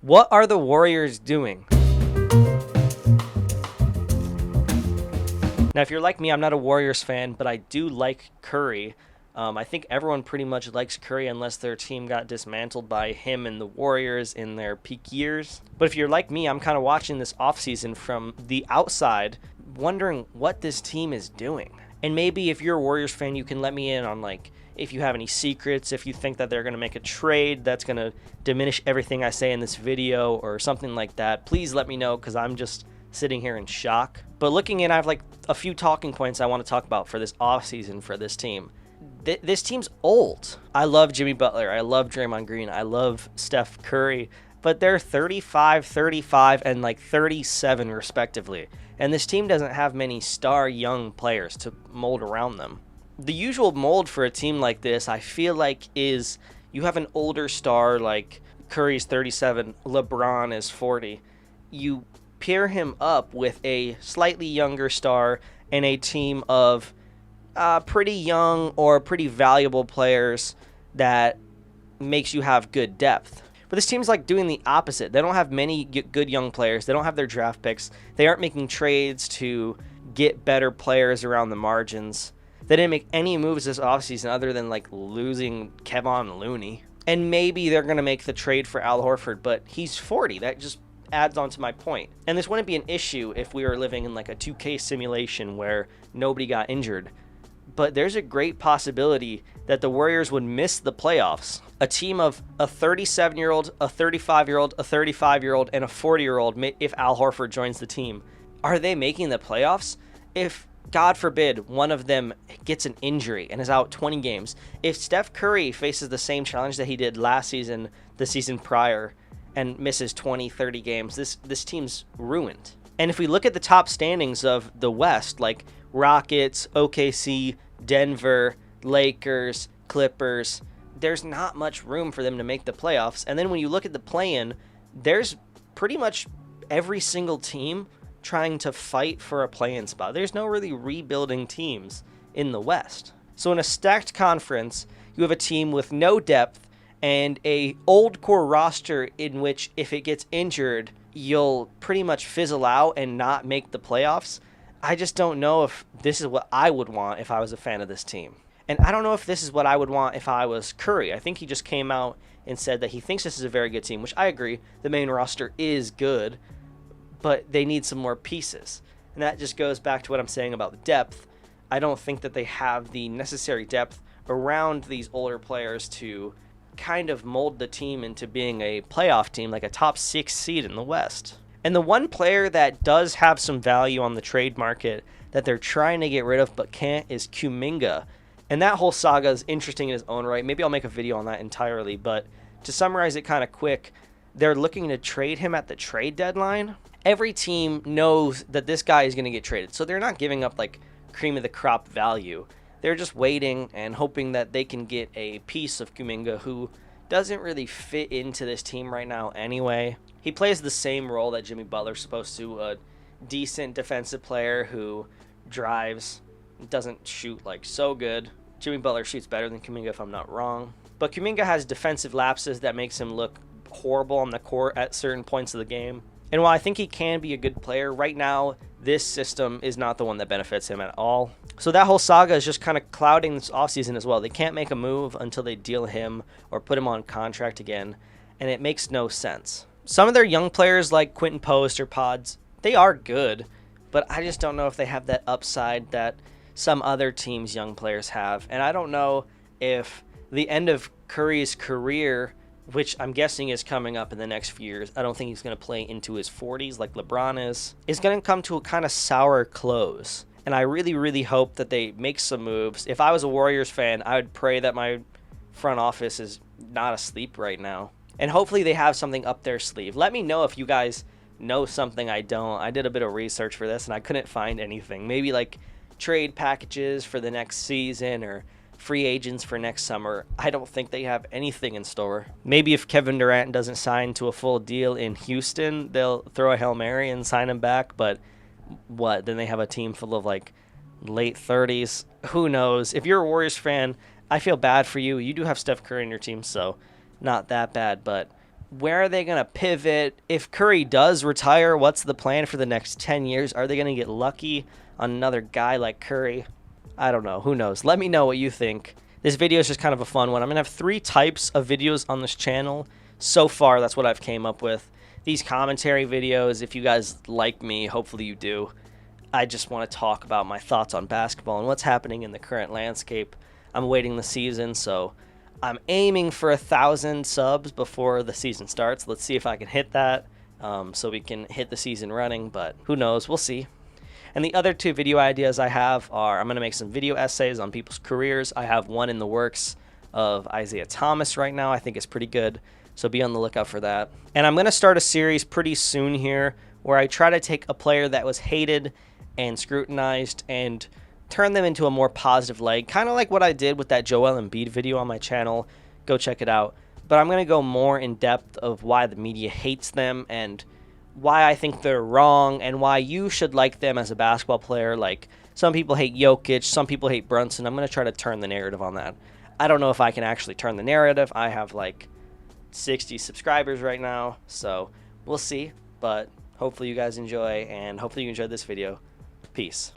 What are the Warriors doing? Now, if you're like me, I'm not a Warriors fan, but I do like Curry. I think everyone pretty much likes Curry unless their team got dismantled by him and the Warriors in their peak years. But if you're like me, I'm kind of watching this offseason from the outside, wondering what this team is doing. And maybe if you're a Warriors fan, you can let me in on like if you have any secrets, if you think that they're going to make a trade that's going to diminish everything I say in this video or something like that. Please let me know because I'm just sitting here in shock. But looking in, I have like a few talking points I want to talk about for this offseason for this team. This team's old. I love Jimmy Butler. I love Draymond Green. I love Steph Curry. But they're 35, 35, and like 37 respectively. And this team doesn't have many star young players to mold around them. The usual mold for a team like this, I feel like, is you have an older star like Curry's 37, LeBron is 40. You pair him up with a slightly younger star and a team of pretty young or pretty valuable players that makes you have good depth. But this team's like doing the opposite. They don't have many good young players. They don't have their draft picks. They aren't making trades to get better players around the margins. They didn't make any moves this offseason other than like losing Kevon Looney. And maybe they're going to make the trade for Al Horford, but he's 40. That just adds on to my point. And this wouldn't be an issue if we were living in like a 2K simulation where nobody got injured. But there's a great possibility that the Warriors would miss the playoffs. A team of a 37-year-old, a 35-year-old, a 35-year-old, and a 40-year-old, if Al Horford joins the team. Are they making the playoffs? If, God forbid, one of them gets an injury and is out 20 games. If Steph Curry faces the same challenge that he did last season, the season prior, and misses 20, 30 games, this team's ruined. And if we look at the top standings of the West, like Rockets, OKC, Denver, Lakers, Clippers, there's not much room for them to make the playoffs. And then when you look at the play-in, there's pretty much every single team trying to fight for a play-in spot. There's no really rebuilding teams in the West. So in a stacked conference, you have a team with no depth and a old core roster in which if it gets injured, you'll pretty much fizzle out and not make the playoffs. I just don't know if this is what I would want if I was a fan of this team. And I don't know if this is what I would want if I was Curry. I think he just came out and said that he thinks this is a very good team, which I agree. The main roster is good, but they need some more pieces. And that just goes back to what I'm saying about the depth. I don't think that they have the necessary depth around these older players to kind of mold the team into being a playoff team, like a top 6 seed in the West. And the one player that does have some value on the trade market that they're trying to get rid of but can't is Kuminga. And that whole saga is interesting in its own right. Maybe I'll make a video on that entirely. But to summarize it kind of quick, they're looking to trade him at the trade deadline. Every team knows that this guy is going to get traded. So they're not giving up like cream of the crop value. They're just waiting and hoping that they can get a piece of Kuminga who doesn't really fit into this team right now anyway. He plays the same role that Jimmy Butler's supposed to, a decent defensive player who drives, doesn't shoot like so good. Jimmy Butler shoots better than Kuminga if I'm not wrong. But Kuminga has defensive lapses that makes him look horrible on the court at certain points of the game. And while I think he can be a good player, right now this system is not the one that benefits him at all. So that whole saga is just kind of clouding this offseason as well. They can't make a move until they deal him or put him on contract again, and it makes no sense. Some of their young players like Quentin Post or Pods, they are good, but I just don't know if they have that upside that some other teams' young players have. And I don't know if the end of Curry's career, which I'm guessing is coming up in the next few years, I don't think he's going to play into his 40s like LeBron is going to come to a kind of sour close. And I really, really hope that they make some moves. If I was a Warriors fan, I would pray that my front office is not asleep right now. And hopefully they have something up their sleeve. Let me know if you guys know something I don't. I did a bit of research for this and I couldn't find anything. Maybe like trade packages for the next season or free agents for next summer. I don't think they have anything in store. Maybe if Kevin Durant doesn't sign to a full deal in Houston, they'll throw a Hail Mary and sign him back. But what? Then they have a team full of like late 30s. Who knows? If you're a Warriors fan, I feel bad for you. You do have Steph Curry in your team, so not that bad. But where are they going to pivot? If Curry does retire, what's the plan for the next 10 years? Are they going to get lucky on another guy like Curry? I don't know. Who knows? Let me know what you think. This video is just kind of a fun one. I'm going to have 3 types of videos on this channel. So far, that's what I've came up with. These commentary videos, if you guys like me, hopefully you do. I just want to talk about my thoughts on basketball and what's happening in the current landscape. I'm awaiting the season, so I'm aiming for 1,000 subs before the season starts. Let's see if I can hit that so we can hit the season running, but who knows? We'll see. And the other 2 video ideas I have are I'm going to make some video essays on people's careers. I have one in the works of Isaiah Thomas right now. I think it's pretty good, so be on the lookout for that. And I'm going to start a series pretty soon here where I try to take a player that was hated and scrutinized and turn them into a more positive light, kind of like what I did with that Joel Embiid video on my channel. Go check it out. But I'm going to go more in depth of why the media hates them and why I think they're wrong and why you should like them as a basketball player. Like, some people hate Jokic, some people hate Brunson. I'm going to try to turn the narrative on that. I don't know if I can actually turn the narrative. I have like 60 subscribers right now, so we'll see. But hopefully you guys enjoy, and hopefully you enjoyed this video. Peace.